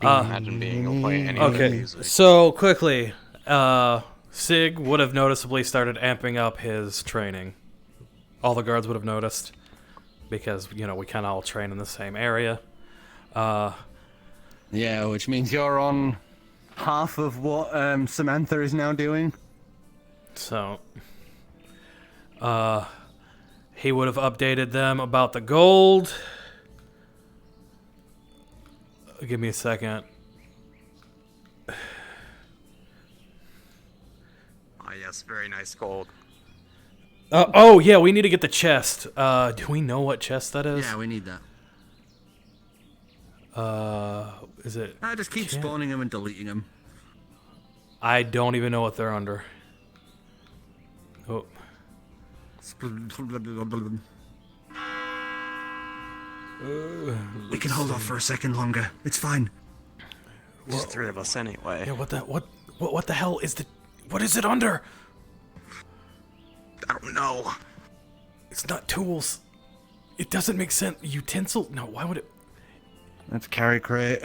Imagine being able to play any other Okay, music. so quickly, Sig would have noticeably started amping up his training. All the guards would have noticed because, we kind of all train in the same area. Yeah, which means you're on half of what Samantha is now doing. So, he would have updated them about the gold. Give me a second. Ah, yes, very nice gold. Oh, yeah, we need to get the chest. Do we know what chest that is? Yeah, we need that. Is it... I just keep spawning them and deleting them. I don't even know what they're under. Oh. We can hold off for a second longer. It's fine. There's three of us anyway. Yeah, what the hell is what is it under? I don't know. It's not tools. It doesn't make sense. Utensil? No, why would it... That's Cari crate.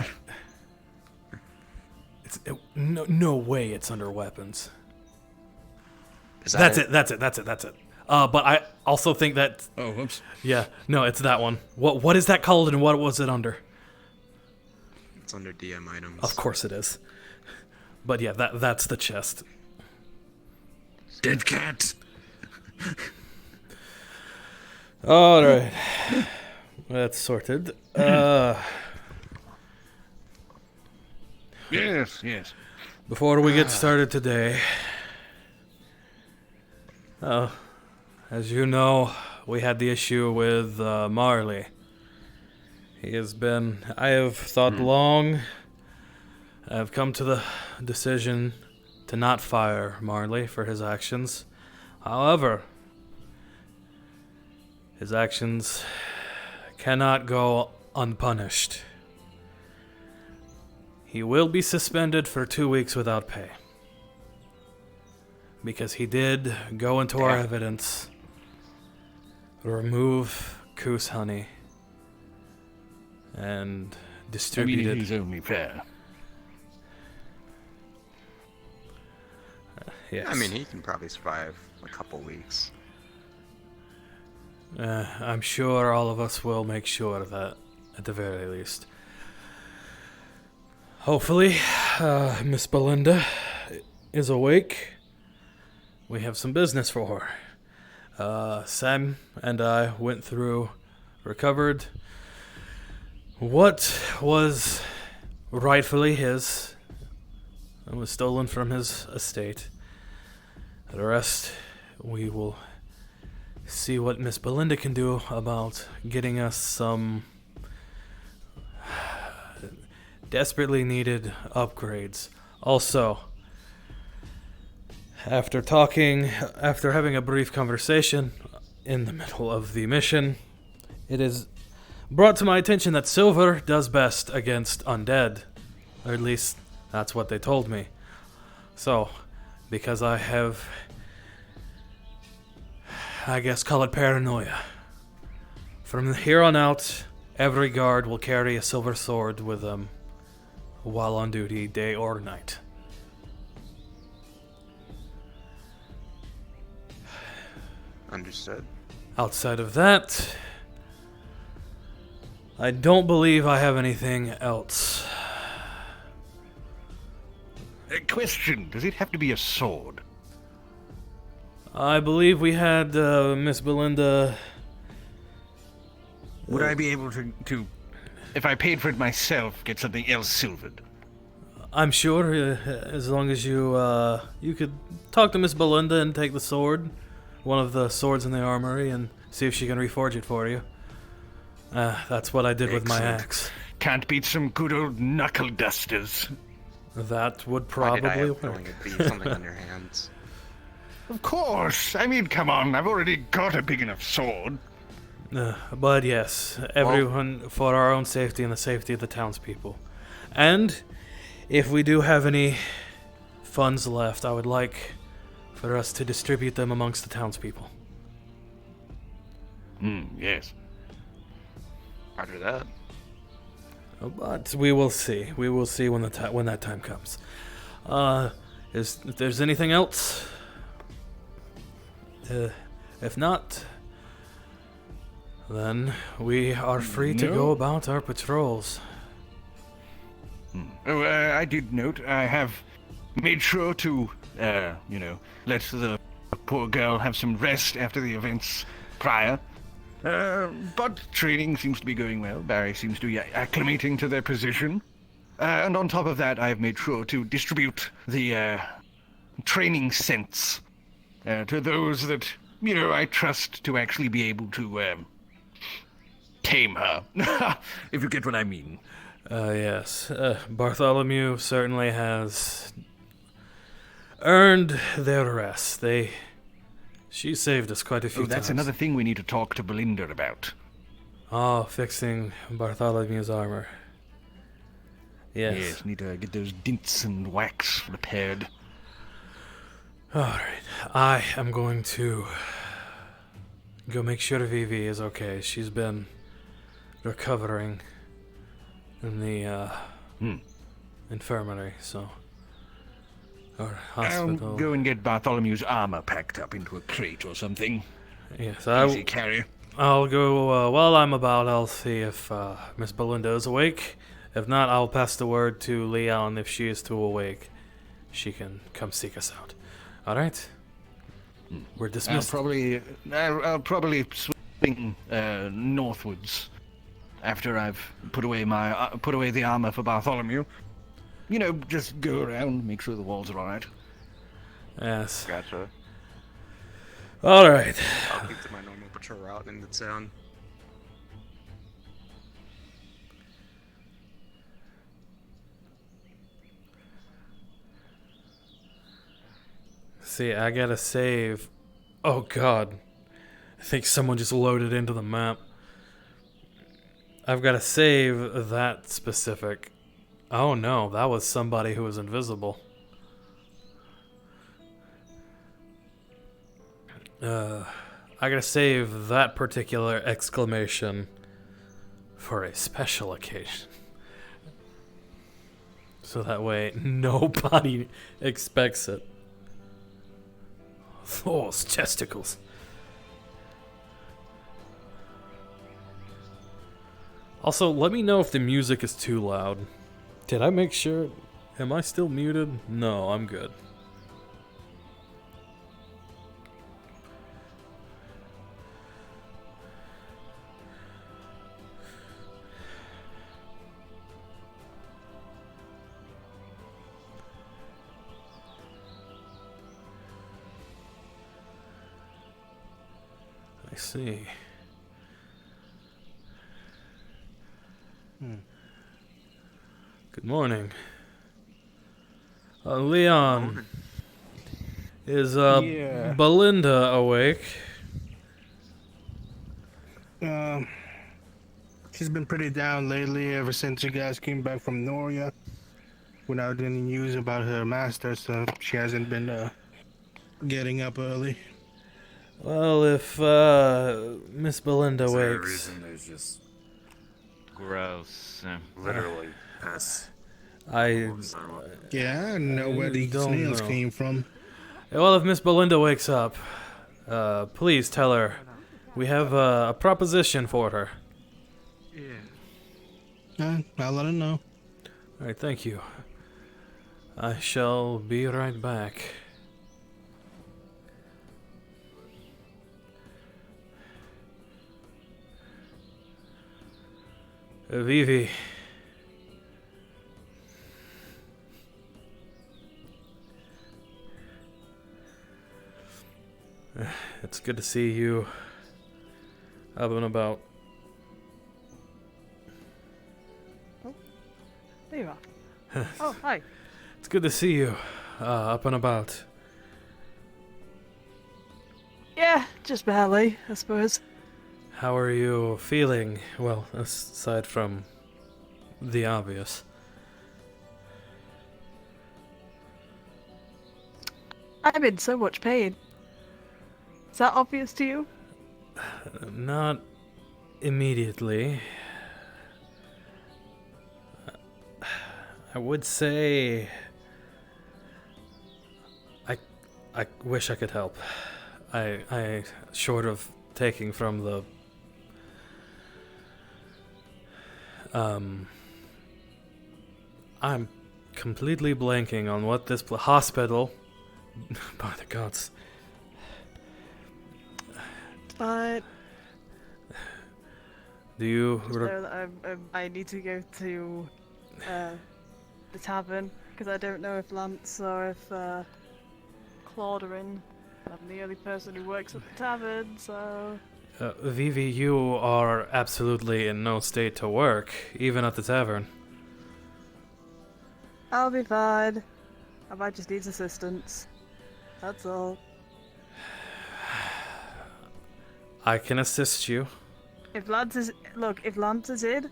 No way it's under weapons. That's it. That's it. But I also think that... Oh, whoops. Yeah, no, it's that one. What is that called and what was it under? It's under DM items. Of course it is. But yeah, that's the chest. Dead cat. All right. That's sorted. Yes. Before we get started today, as you know, we had the issue with Marley. I have thought long. I've come to the decision to not fire Marley for his actions. However, his actions cannot go unpunished. He will be suspended for 2 weeks without pay. Because he did go into our evidence, remove goose honey, and distribute it. He's only fair. Yes. I mean, he can probably survive a couple weeks. I'm sure all of us will make sure of that, at the very least. Hopefully, Miss Belinda is awake. We have some business for her. Sam and I went through, recovered what was rightfully his and was stolen from his estate. The rest, we will see what Miss Belinda can do about getting us some desperately needed upgrades. Also, after having a brief conversation in the middle of the mission, it is brought to my attention that silver does best against undead. Or at least, that's what they told me. So, because I have, I guess call it paranoia. From here on out, every guard will carry a silver sword with them while on duty, day or night. Understood. Outside of that, I don't believe I have anything else. Question, does it have to be a sword? I believe we had Miss Belinda... Would I be able to, if I paid for it myself, get something else silvered? I'm sure, as long as you could talk to Miss Belinda and take the sword, one of the swords in the armory, and see if she can reforge it for you. That's what I did with my Excellent. axe. Can't beat some good old knuckle dusters. That would Why did I probably have a work. feeling it'd be something on your hands? Of course. I mean, come on. I've already got a big enough sword. But yes, everyone for our own safety and the safety of the townspeople. And if we do have any funds left, I would like for us to distribute them amongst the townspeople. Yes. Roger that. But we will see. We will see when when that time comes. If there's anything else? If not, then we are free to go about our patrols. Oh, I did note I have made sure to, let the poor girl have some rest after the events prior. But training seems to be going well. Barry seems to be acclimating to their position. And on top of that, I have made sure to distribute the training sense to those that, I trust to actually be able to tame her, if you get what I mean. Yes. Bartholomew certainly has earned their rest. She saved us quite a few times. That's another thing we need to talk to Belinda about. Oh, fixing Bartholomew's armor. Yes, need to get those dints and wax repaired. Alright, I am going to go make sure Vivi is okay. She's been recovering in the infirmary, so... Or hospital. I'll go and get Bartholomew's armor packed up into a crate or something. Yes, Easy carry. I'll go, while I'm about, I'll see if Miss Belinda is awake. If not, I'll pass the word to Leon. If she is too awake, she can come seek us out. Alright? We're dismissed. I'll probably swing northwards after I've put away the armor for Bartholomew. Just go around, make sure the walls are alright. Yes. Gotcha. Alright. I'll keep to my normal patrol route in the town. See, I gotta save. Oh god. I think someone just loaded into the map. I've gotta save that specific. Oh no, that was somebody who was invisible. I gotta save that particular exclamation for a special occasion. So that way nobody expects it. Those testicles. Also, let me know if the music is too loud. Did I make sure? Am I still muted? No, I'm good. I see. Good morning. Leon. Is Yeah. Belinda awake? She's been pretty down lately ever since you guys came back from Noria. Without any news about her master, so she hasn't been getting up early. Well, if Miss Belinda Is there a wakes, reason there's just Gross. literally piss? I Yeah, I know where the don't snails know. came from. well, if Miss Belinda wakes up, please tell her we have a proposition for her. I'll let her know. All right, thank you. I shall be right back. Vivi. It's good to see you up and about. There you are. Oh, hi. It's good to see you up and about. Yeah, just barely, I suppose. How are you feeling? Well, aside from the obvious. I'm in so much pain. Is that obvious to you? Not immediately. I would say I wish I could help. I short of taking from the I'm completely blanking on what this hospital by the gods. But Do you just know that I need to go to the tavern because I don't know if Lance or if Claude are in. I'm the only person who works at the tavern, so Vivi, you are absolutely in no state to work, even at the tavern. I'll be fine. I might just need assistance. That's all. I can assist you. If Lance is in,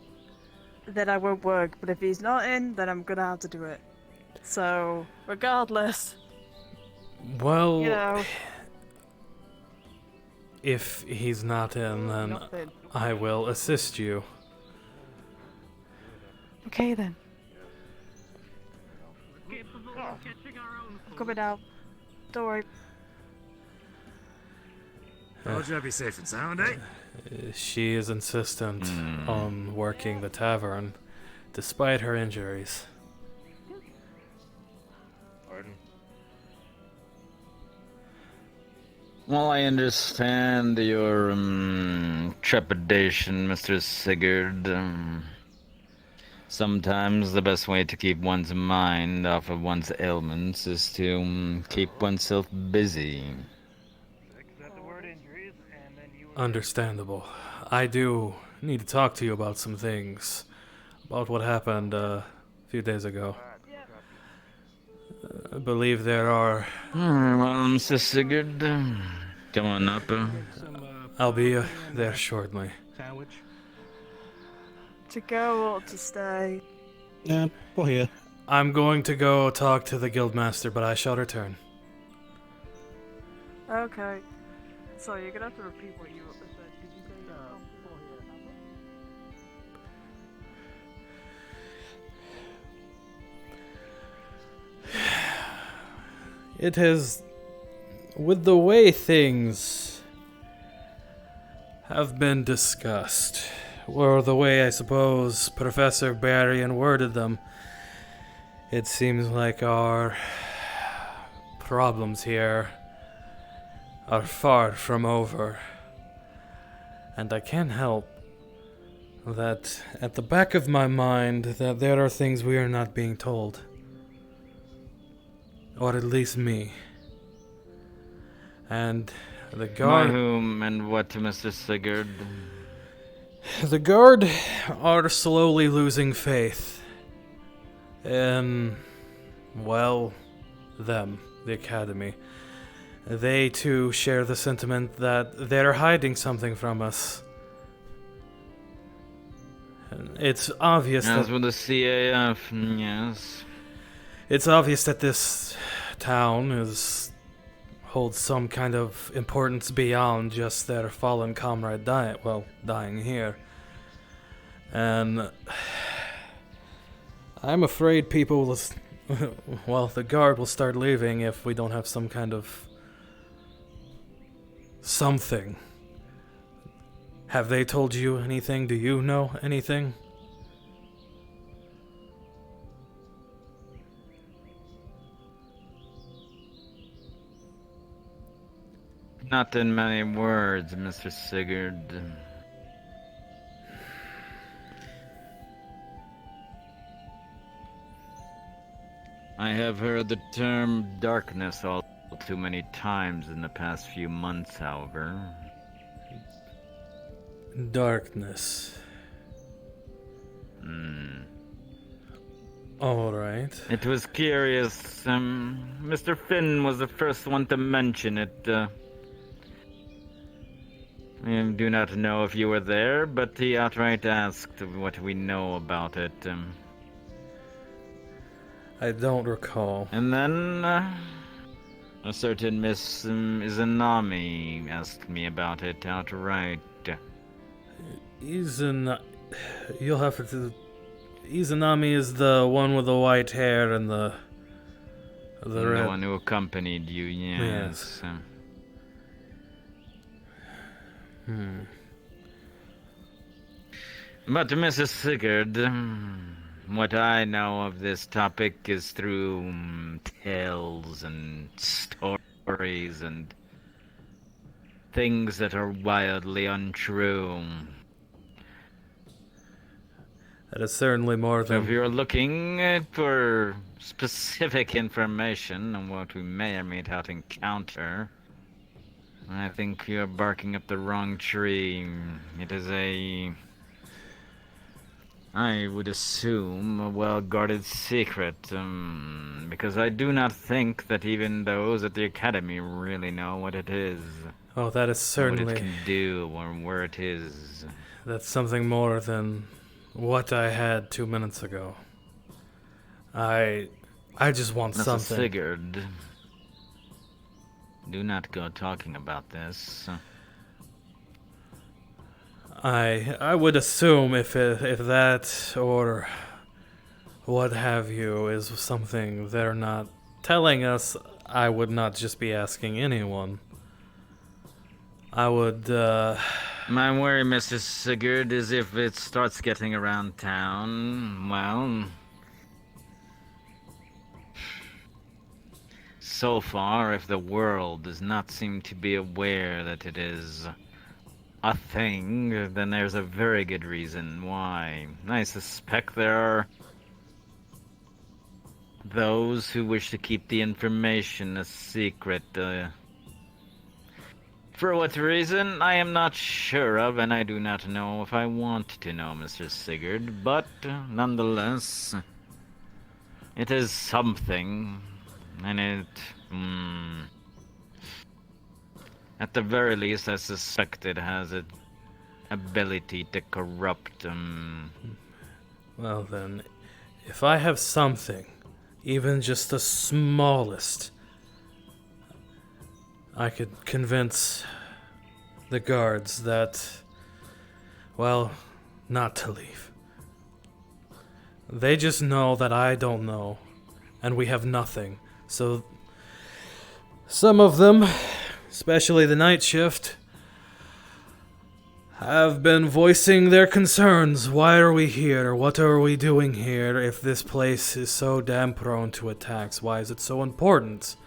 then I won't work. But if he's not in, then I'm gonna have to do it. So, regardless, Well, you know, if he's not in, then nothing. I will assist you. Okay then. I'm coming out. Don't worry. Told you I'd be safe and sound, eh? She is insistent on working the tavern, despite her injuries. Pardon? Well, I understand your trepidation, Mr. Sigurd. Sometimes the best way to keep one's mind off of one's ailments is to keep oneself busy. Understandable. I do need to talk to you about some things. About what happened a few days ago. I believe there are... Well, Mr. Sigurd, come on up. I'll be there shortly. Sandwich. To go or to stay? Yeah, go here. I'm going to go talk to the guildmaster, but I shall return. Okay. Sorry, you're gonna have to repeat what you said. Did you say It has... With the way things have been discussed, or the way I suppose Professor Barrion worded them, it seems like our problems here are far from over. And I can't help that at the back of my mind that there are things we are not being told. Or at least me. And the By guard... whom and what, Mr. Sigurd? The guard are slowly losing faith in, well, them, the academy. They too share the sentiment that they're hiding something from us. And it's obvious As that... with the CAF, yes. It's obvious that this town holds some kind of importance beyond just their fallen comrade dying here. And I'm afraid people will... Well, the guard will start leaving if we don't have some kind of... something. Have they told you anything? Do you know anything? Not in many words, Mr. Sigurd. I have heard the term darkness all too many times in the past few months, however. Darkness. Alright. It was curious. Mr. Finn was the first one to mention it. I do not know if you were there, but he outright asked what we know about it. I don't recall. And then a certain Miss Izanami asked me about it outright. You'll have to Izanami is the one with the white hair and the The red. one who accompanied you, yes. But Mrs. Sigurd, what I know of this topic is through tales and stories and things that are wildly untrue. That is certainly more So if than. you're looking for specific information on what we may or may not encounter, I think you're barking up the wrong tree. It is I would assume, a well-guarded secret, because I do not think that even those at the Academy really know what it is. Oh, that is What certainly. it can do, or where it is. That's something more than what I had 2 minutes ago. I just want Mrs. something. Sigurd, do not go talking about this. I would assume if that or what have you is something they're not telling us, I would not just be asking anyone. I would My worry, Mrs. Sigurd, is if it starts getting around town, well... So far, if the world does not seem to be aware that it is a thing, then there's a very good reason why. I suspect there are those who wish to keep the information a secret. For what reason, I am not sure of, and I do not know if I want to know, Mr. Sigurd, but nonetheless, it is something, and it... At the very least, I suspect it has an ability to corrupt. well then, if I have something, even just the smallest, I could convince the guards that, well, not to leave. They just know that I don't know, and we have nothing. So, some of them, especially the night shift, have been voicing their concerns. Why are we here? What are we doing here if this place is so damn prone to attacks? Why is it so important?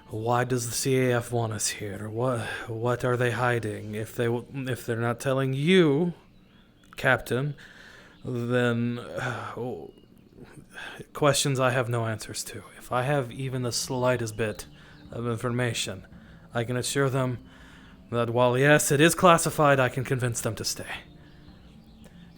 Why does the CAF want us here? What are they hiding? If they're not telling you, Captain, then questions I have no answers to. If I have even the slightest bit of information, I can assure them that while yes, it is classified, I can convince them to stay.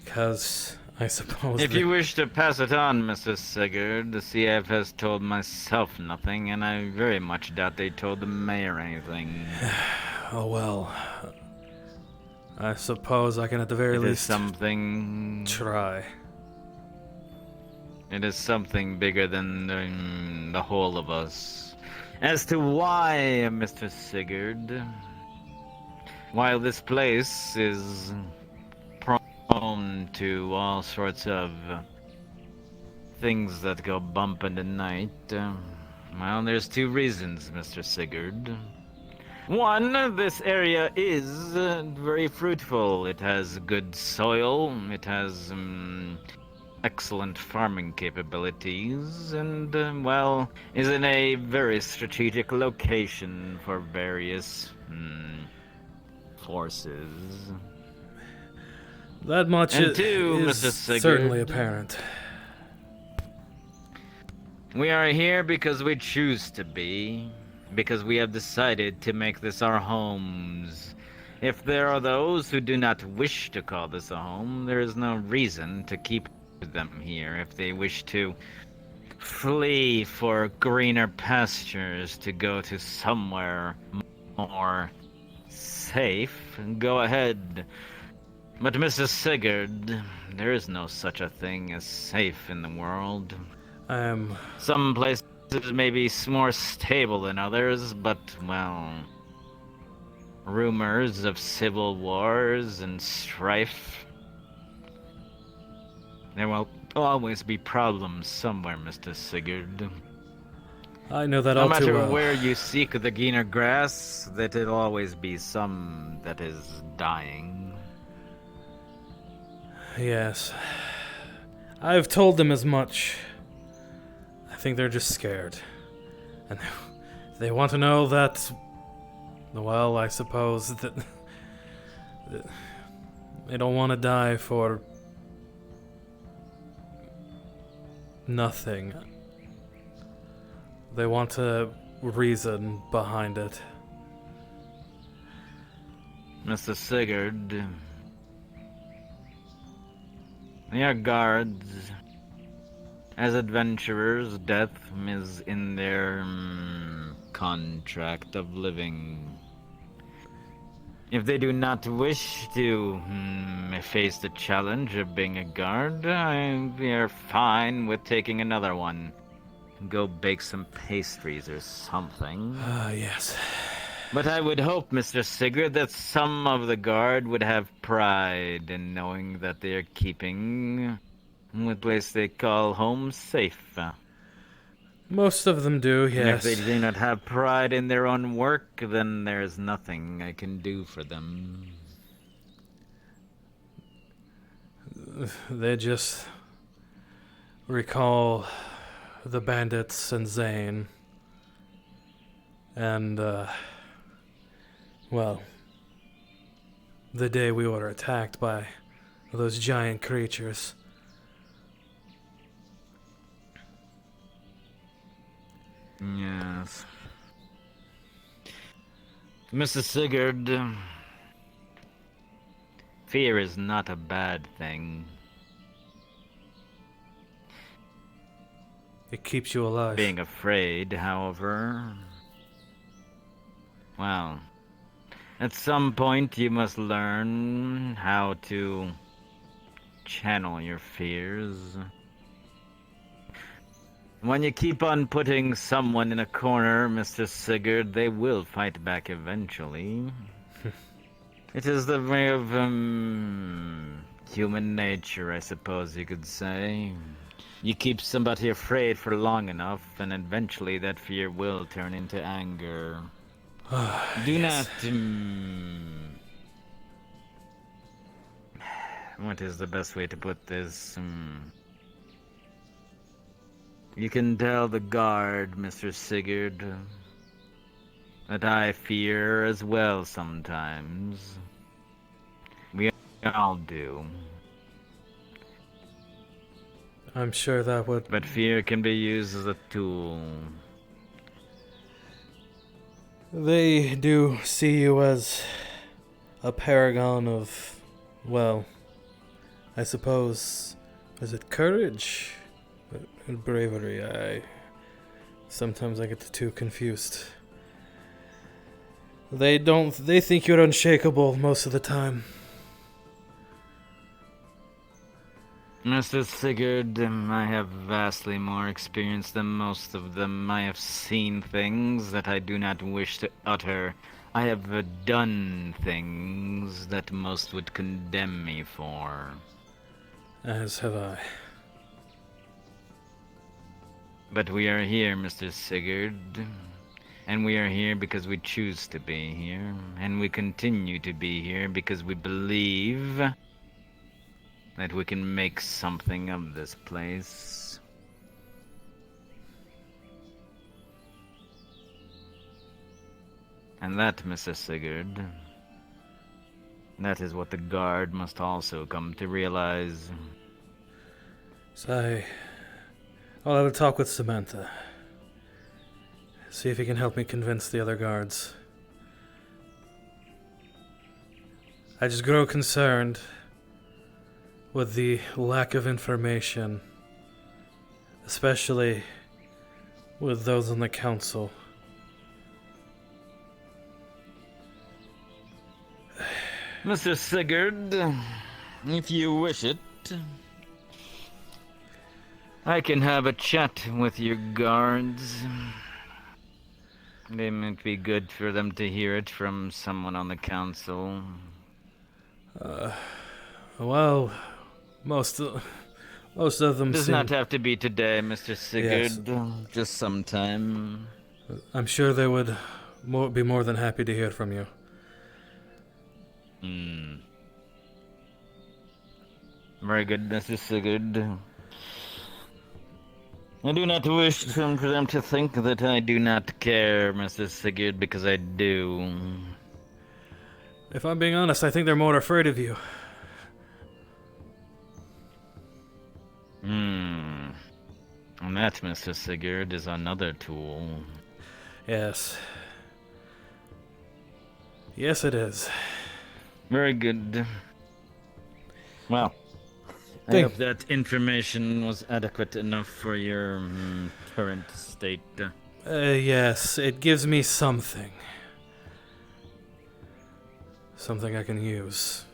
Because I suppose If you wish to pass it on, Mr. Sigurd, the CF has told myself nothing, and I very much doubt they told the mayor anything. Oh well. I suppose I can at the very It is least something... try. It is something bigger than the whole of us. As to why, Mr. Sigurd, while this place is prone to all sorts of things that go bump in the night, well, there's two reasons, Mr. Sigurd. One, this area is very fruitful. It has good soil, it has excellent farming capabilities, and, well, is in a very strategic location for various forces. That much And two, is Mr. Sigurd, certainly apparent. We are here because we choose to be, because we have decided to make this our homes. If there are those who do not wish to call this a home, there is no reason to keep them here. If they wish to flee for greener pastures, to go to somewhere more safe, go ahead. But Mrs. Sigurd, there is no such a thing as safe in the world. Some places may be more stable than others, but, well, rumors of civil wars and strife. Well, always be problems somewhere, Mr. Sigurd. I know that No all too matter well. where you seek the greener grass, that it'll always be some that is dying. Yes. I've told them as much. I think they're just scared. And they want to know that... Well, I suppose that... They don't want to die for... nothing. They want a reason behind it. Mr. Sigurd, they are guards. As adventurers, death is in their contract of living. If they do not wish to face the challenge of being a guard, we are fine with taking another one. Go bake some pastries or something. Yes. But I would hope, Mr. Sigurd, that some of the guard would have pride in knowing that they are keeping the place they call home safe. Most of them do, And yes. if they do not have pride in their own work, then there is nothing I can do for them. They just recall the bandits and Zane. And, well, the day we were attacked by those giant creatures. Yes. Mr. Sigurd, fear is not a bad thing. It keeps you alive. Being afraid, however, well, at some point you must learn how to channel your fears. When you keep on putting someone in a corner, Mr. Sigurd, they will fight back eventually. It is the way of human nature, I suppose you could say. You keep somebody afraid for long enough, and eventually that fear will turn into anger. Do not... what is the best way to put this? You can tell the guard, Mr. Sigurd, that I fear as well sometimes. We all do. I'm sure that would... But fear can be used as a tool. They do see you as a paragon of, well, I suppose, is it courage? Bravery. Sometimes I get the two confused. They think you're unshakable most of the time. Mr. Sigurd, I have vastly more experience than most of them. I have seen things that I do not wish to utter. I have done things that most would condemn me for. As have I. But we are here, Mr. Sigurd, and we are here because we choose to be here, and we continue to be here because we believe that we can make something of this place. And that, Mr. Sigurd, that is what the guard must also come to realize. So I'll have a talk with Samantha. See if he can help me convince the other guards. I just grow concerned with the lack of information, especially with those on the council. Mr. Sigurd, if you wish it, I can have a chat with your guards. It might be good for them to hear it from someone on the council. Well, most Most of them Does seem... not have to be today, Mr. Sigurd. Just sometime. I'm sure they would be more than happy to hear from you. Hmm. Very good, Mr. Sigurd. I do not wish for them to think that I do not care, Mr. Sigurd, because I do. If I'm being honest, I think they're more afraid of you. And that, Mr. Sigurd, is another tool. Yes. Yes, it is. Very good. Well, I hope that information was adequate enough for your current state. Yes, it gives me something. Something I can use.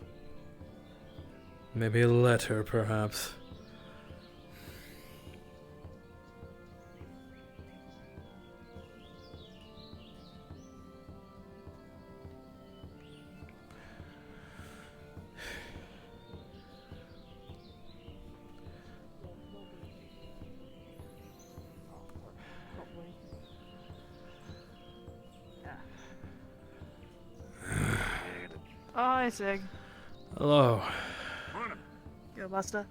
Maybe a letter, perhaps. Oh, hi, Sig. Hello. Yo, Master.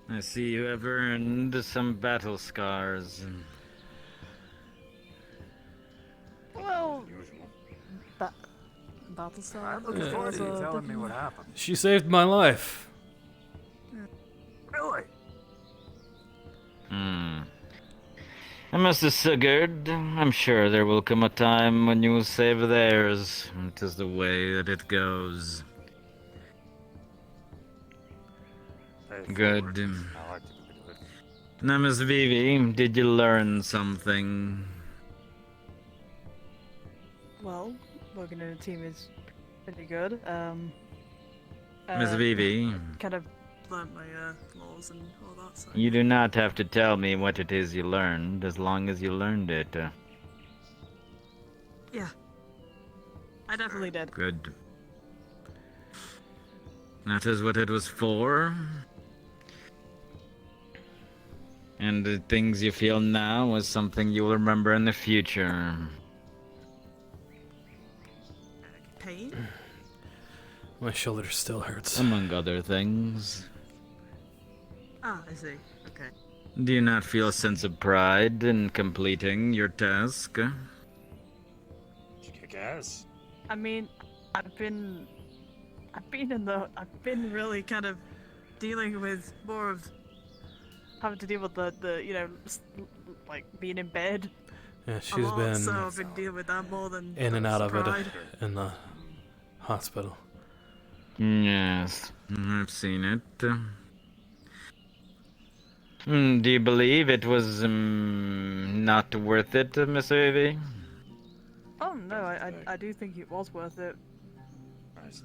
I see you have earned some battle scars. Well, Battlestar. I'm looking forward to you telling me what happened. She saved my life. Really? And Mr. Sigurd, I'm sure there will come a time when you will save theirs. It is the way that it goes. Good. I like to do it. Now, Miss Vivi, did you learn something? Well, working in a team is pretty good. Miss Vivi, Kind of learned my laws and all that. So. you do not have to tell me what it is you learned, as long as you learned it. Yeah, I definitely did. Good. That is what it was for. And the things you feel now is something you will remember in the future. Pain? My shoulder still hurts. Among other things. Ah, I see. Okay. Do you not feel a sense of pride in completing your task? Did you kick ass? I mean, I've been really kind of dealing with more of having to deal with the you know, like being in bed. Yeah, a she's lot, been so I've been dealing with that more than in and out of it pride. in the hospital. Yes, I've seen it. Do you believe it was not worth it, Miss Ivy? Oh no, I do think it was worth it. Nice.